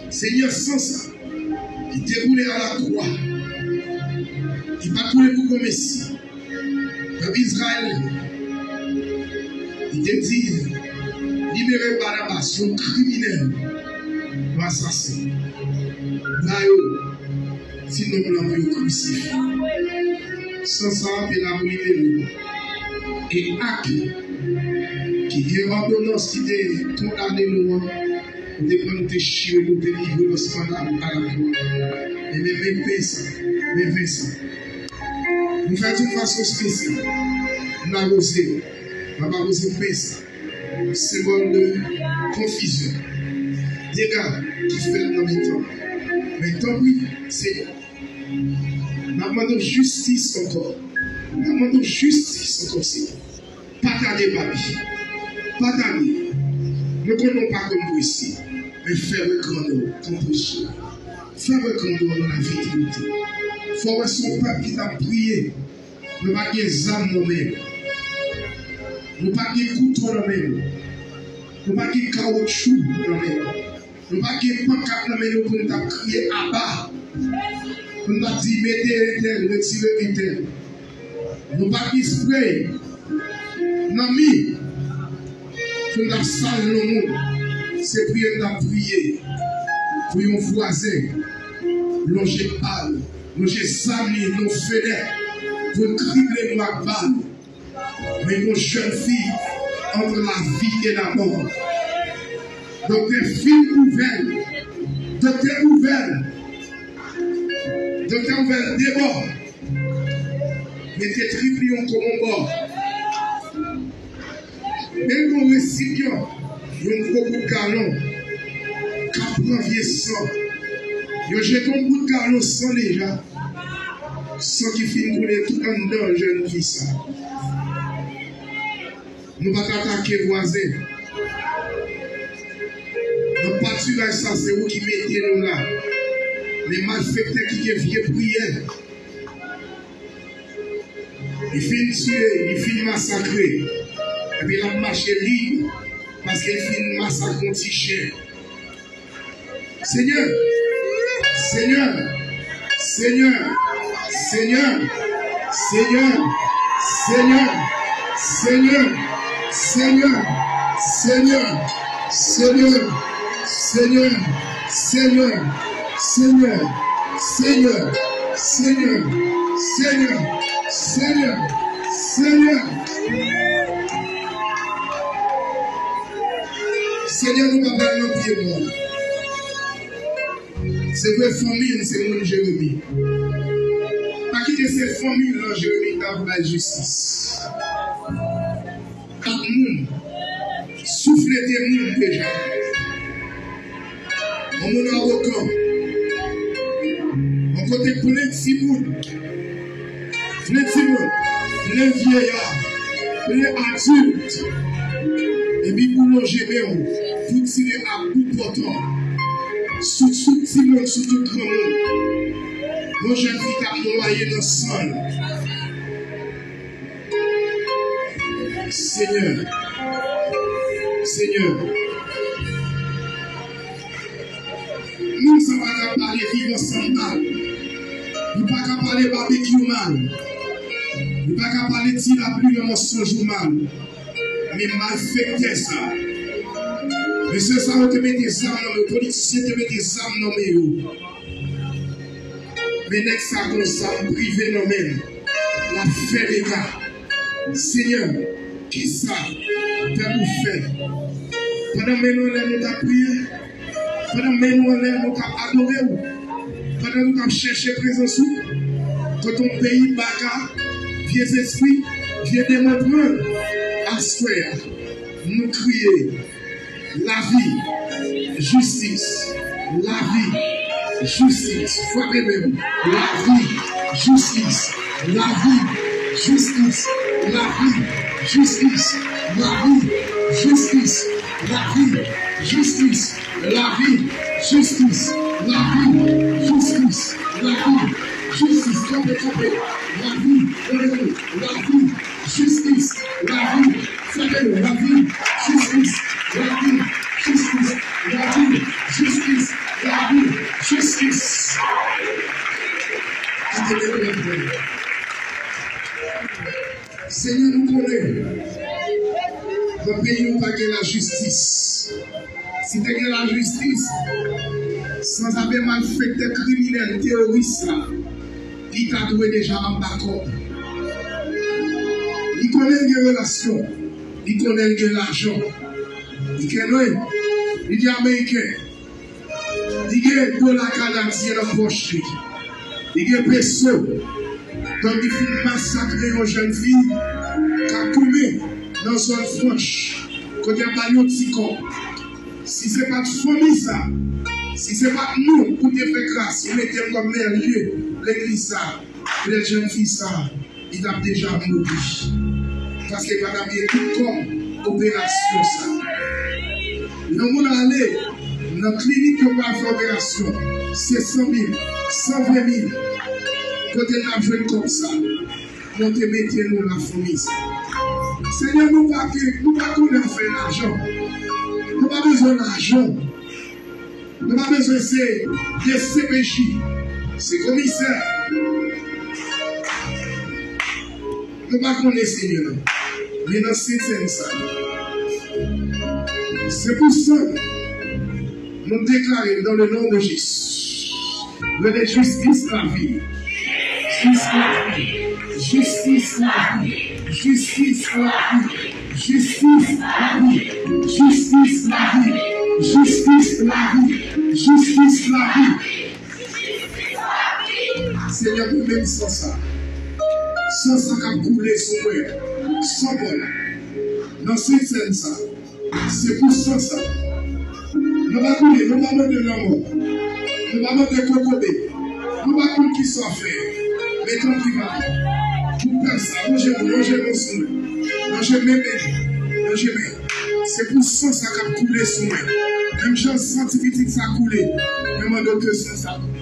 Seigneur, sans ça, il déroulait à la croix. Il va couler pour comme Messie. Dans Israël, il te dit, libérez Barabas, un criminel, un assassin. Là, sinon, on l'a vu crucifié. Sans ça, il a libéré. Et acte qui est ordonnance qui est condamné nous, on dépend de chier, nous délivrer le scandale à la croix. Et même ça, même ça. Nous faisons une façon spéciale. Nous avons osé. Nous avons osé faire ça. Seconde de confusion. Des gars qui font dans le temps. Mais tant oui, c'est. Nous demandons justice encore. Nous demandons justice encore. Pas garder papier. Pas garder. Nous ne connaissons pas comme vous ici. Mais faire le grand comme péché. Faire le grand dans la vitalité. Il faut que son peuple qui t'a prié. Nous n'avons pas des âmes nous-mêmes. Nous n'avons pas des couteaux nous-mêmes. Nous n'avons pas des caoutchouc nous-mêmes. Nous n'avons pas des pancartes nous-mêmes pour nous crier à bas. Nous n'avons pas dit mettez un tel, retirez un tel. Nous n'avons pas des spray. Nous avons mis. Pour nous saler le monde. C'est prier nous prier. Pour un voisin. Loger pâle. Loger sali, nos fenêtres. Pour cribler nos balles. Mais nos jeunes filles entre la vie et la mort. Donc des filles ouvertes. Docteur ouvert. Docteur ouvert débord. Mettez triplions comme on bord. Même mon récipient, il y a un gros bout de galon. Quand on vient sang. Yo jette un bout de galon sans déjà. Sans qu'il finisse couler tout en dedans, jeune fille ça. Nous ne pouvons pas attaquer voisins. Nous partout ça, c'est vous qui mettez nous là. Les malfaiteurs qui viennent prier. Ils finissent tuer, ils finissent massacrer. Et puis la marche est libre parce qu'ils finissent massacrer un petit chien. Seigneur, Seigneur, Seigneur, Seigneur, Seigneur, Seigneur, Seigneur, Seigneur, Seigneur, Seigneur, Seigneur, Seigneur, Seigneur, Seigneur, Seigneur, Seigneur, Seigneur, Seigneur. Seigneur, nous ne parlons pas de moi. C'est vraie famille, c'est mon Jérémie. Pas quitter ces familles-là, Jérémie, dans la justice. Quatre monde, soufflez des mondes déjà. On mon avocat. On côté plein de petits monde. Plein de petits monde. Plein de vieillards. Plein d'adultes. Et puis pour nous gérer, pour tirer à bout portant. Sous petit monde, sous tout grand monde. Nos jeunes filles qui ont noyé dans le sang. Seigneur, Seigneur, nous ne sommes pas parler vivre sans mal. Nous ne sommes pas parler barbecue mal. Nous ne sommes pas parler de la pluie de mensonge mal. Mais malfecter ça. Mais c'est ça, on te met des armes dans les politiciens, te met des armes dans les mais n'est-ce ça comme ça, privé dans même. La fait des gars. Seigneur, qui ça t'as nous fait? Pendant que nous avons prié, pendant que nous avons adoré, pendant que nous avons cherché présence, quand ton pays bagarre, vieux esprits, vieux démembrement, à square, nous crions la vie, justice, la vie. Justice, frère même, la vie, justice, la vie, justice, la vie, justice, la vie, justice, la vie, justice, la vie, justice, la vie, justice, la vie, justice, la vie, justice, la vie, frère, la vie, justice, la vie, justice. la vie, justice, la vie, justice. Seigneur, nous connaissons. Le pays n'a pas la justice. Si tu as la justice, sans avoir mal fait des criminels, terroristes, il t'a trouvé déjà en bas. Il connaît les relations, il connaît l'argent, il connaît les Américains, il y a dollar canadien dans la poche, il y a peso, donc il faut massacrer nos jeunes filles, qui ont tombé dans son franche, quand il n'y a pas de petit corps. Si ce n'est pas de famille, ça, si ce n'est pas nous pour te faire grâce, on était comme merveilleux, l'église, les jeunes filles, ça, ils ont déjà mouru. Parce que madame, il y a tout comme opération, ça. Nous allons aller dans la clinique pour faire opération, c'est 100 000, 120 000. Quand on a joué comme ça, on te mettait nous la famille. Seigneur, nous ne pouvons pas faire l'argent. Nous n'avons pas besoin d'argent. Nous n'avons pas besoin de CPJ. C'est commissaire. Nous ne pouvons pas Seigneur. Mais dans cette scène, c'est pour ça que nous déclarons dans le nom de Jésus. Le justice la vie. Justice la vie. Justice la vie. Justice la vie. Justice la vie. Justice la vie. Justice la vie. Seigneur, nous-mêmes sans ça. Sans ça qui a coulé sur moi. Sans bol. Dans cette scène, ça. C'est pour ça. Nous ne pouvons pas couler, nous ne pouvons pas de l'amour. Nous ne pouvons pas de cocobé. Nous ne pouvons pas qui soit fait. Mais quand tu vas, pour faire ça, manger mon son, manger mes bébés, manger mes. C'est pour ça qui a coulé sur moi. Même chose scientifique, ça a coulé. Même docteur, ça a coulé.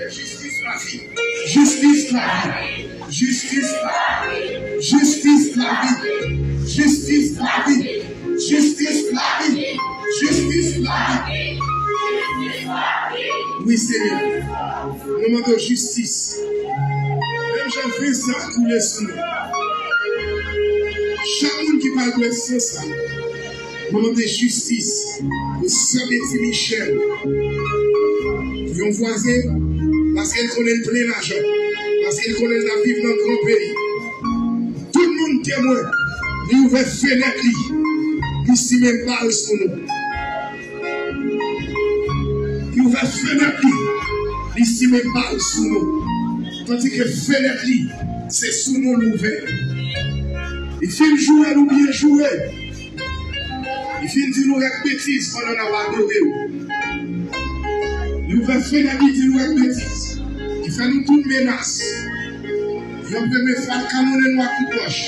Justice la vie. Justice la vie. Justice la vie. Justice la vie. Justice la vie. Justice la vie. Justice la vie. Oui, Seigneur. Moment de justice. Même j'en fais ça couler sur nous. Chaque monde qui parle de ça. Moment de justice. Vous savez, Michel. Yon voisin. Parce qu'elle connaît le plein l'argent. Parce qu'elle connaît la vie dans le grand pays. Tout le monde témoin. Il ouvre fenêtre. Ici même parle sur nous. Il ouvre fenêtre. Ici même parle sur nous. Tandis que fenêtre, c'est sous nous l'ouvert. Il fait jouer, nous bien jouer. Il fait dire nous avec bêtises pendant qu'on va adorer. Il ouvre fenêtre, il dit nous avec bêtises. Il fait nous toutes menaces. Il peut me faire canon noir coup de gauche.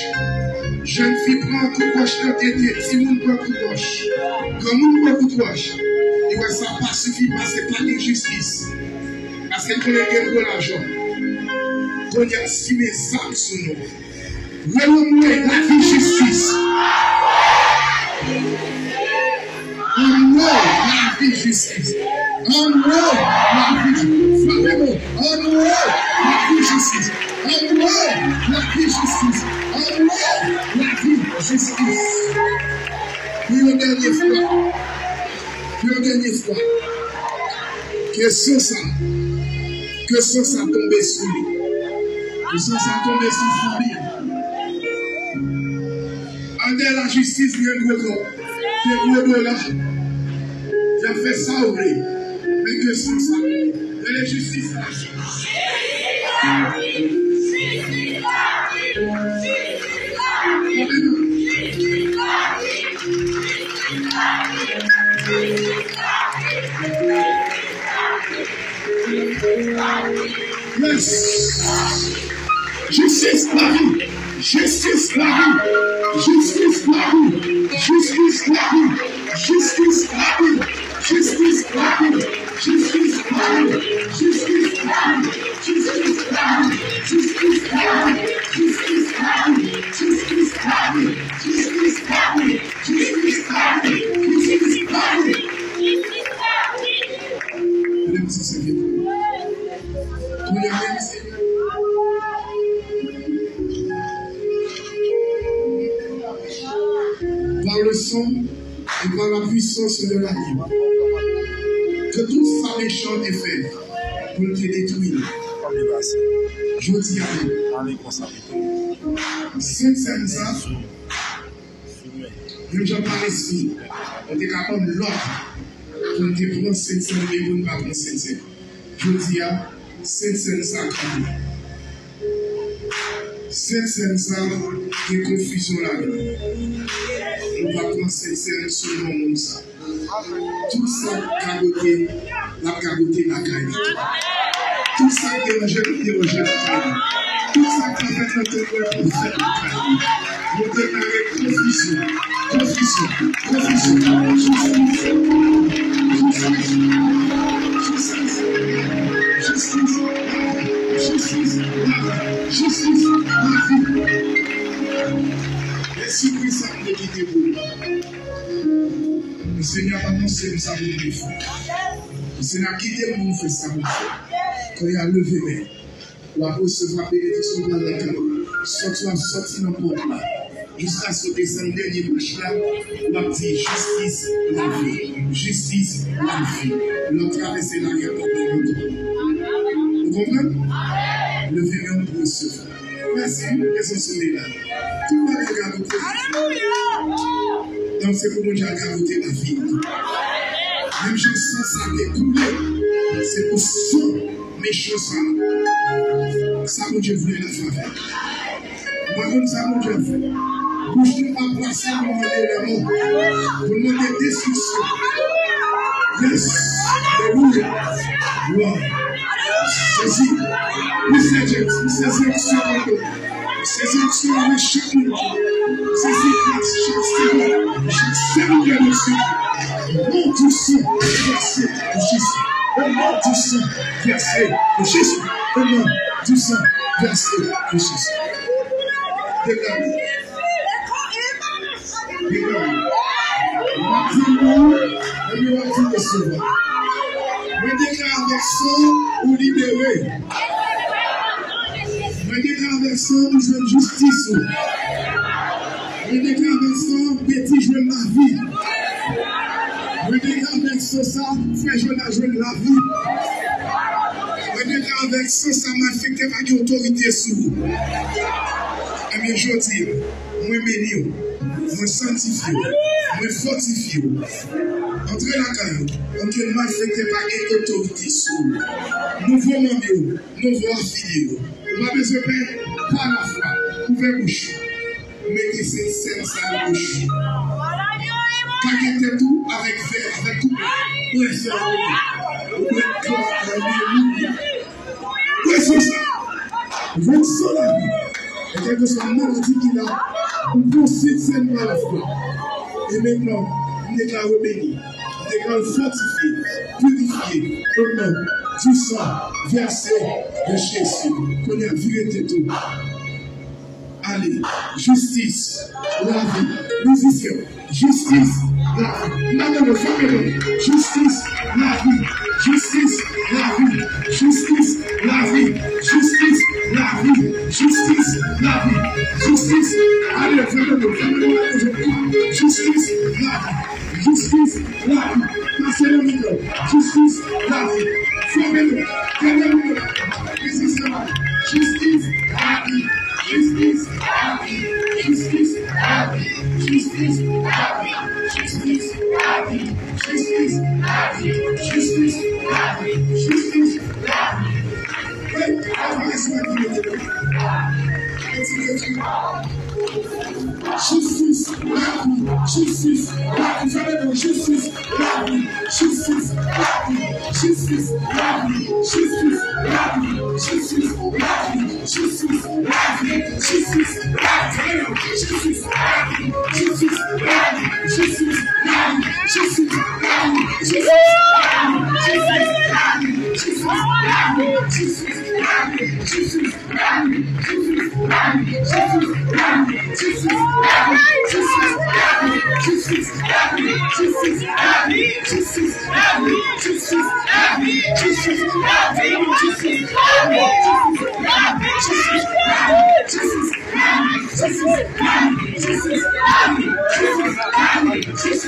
Jeune fille prend un coup de gauche dans tes têtes. Si vous prend un coup de gauche. Quand vous prend un coup de gauche, il va ça pas suffit parce que pas de justice. Parce qu'elle connaît bien l'argent. Qu'on y a si mes âmes sur nous. Relevez la vie justice. On la vie justice. On la vie justice. On la vie justice. On la vie justice. On la vie justice. Puis une dernière fois. Puis une dernière fois. Que ça. Que ça tombe sur lui. Que ça tombe sur la famille. En de la justice, il y a un gros corps. Il y a un gros dollar. Il a fait ça ouvrir. Mais que sans ça, de la justice, la justice. Yes. Justice la vie. Justice la vie. Justice la vie. Justice la vie. Justice la vie. Justice la vie. Justice la vie. Justice la vie. Justice la vie. Justice la vie. Justice la vie. Justice la vie. Justice la vie. Justice la vie. Justice la vie. et par la puissance de la vie, que toute sa méchante est faite pour te détruire. Je dis à vous, c'est ça, même j'en parle ici, on est capable de l'ordre pour te prendre cette scène et pour ne pas prendre cette scène. Je dis à cette scène sacrée. Cette scène ça, il y a confusion là-dedans. On va prendre cette scène sur le monde ça. Tout ça cagoté, la cagoté la caille. Tout ça dérange la caille. Tout ça qui fait notre corps pour faire la caille. Nous déclarons confusion, confusion, confusion, justice, justice, justice, justice, la vie. Et si vous savez quitter vous, le Seigneur a annoncé que ça vous le fait. Le Seigneur a quitté le monde fait ça. Quand il a levé, il a recevoir bénédiction dans la carte. Sorti dans le porte là. Jusqu'à ce que ce dernier marche là, on a dit justice, la vie. Justice, la vie. L'autre traverser la guerre pour nous. Vous comprenez? Levez-le pour recevoir. Merci, qu'est-ce que c'est là? Tout le monde a gagné. Donc c'est pour nous qui avons gagné la vie. Même si ça découle, c'est pour son méchant ça. Ça, mon Dieu voulait la faveur. Moi, comme ça, mon Dieu fait. Bouge nous pas placer pour demander les mots. Pour demander destruction. Yes. Alléluia. Gloire. Saisis. Nous saisissons action. Saisissons action avec chaque minute. Saisis chaque seconde. Chaque seconde de l'émotion. Nom du sang versé de Jésus. Au nom du sang versé de Jésus. Au nom du sang versé de Jésus. Déclarez. Déclarez. Je déclare avec ça ou libéré. Je déclare avec ça ou jeune justice. Je déclare avec ça petit jeune la vie. Je déclare avec ça frère jeune la vie. Je déclare avec ça m'a affecté par l'autorité sur vous. Et bien je dis, moi béni, moi sanctifié, moi fortifié. Entrez la caille, on est mal affecté par l'autorité sur vous. Nouveau membre, nouveau affilié. On a besoin de par la foi, ouvrez bouche. Mettez cette scène sur la bouche. Caquez tout avec verre, avec coupe. Où est-ce que vous êtes corps, alléluia. Où est-ce que ça? Votre sang la vie. Et quelle que soit la maladie qu'il a, on prend cette scène par la foi. Et maintenant, on déclare béni, on déclare fortifié, purifié, au nom du sang versé de Jésus, qu'on a vérité tout. Allez, justice, la vie, musiciens, justice, la vie, madame, famille, justice, la vie, justice, la vie, justice, la vie, justice, la vie, justice, la vie, justice, allez, famille, justice, la vie, justice, la vie, passez le micro, justice, la vie, famille, justice, la vie. Justice, happy, justice, happy, justice, happy, justice, happy, justice, happy, justice, happy, justice, happy. Justice, happy, justice, happy, justice, happy, justice, happy, justice, happy, justice, happy, justice, happy, justice, happy, justice, happy, justice, happy, justice, happy, justice, happy, justice, happy, justice,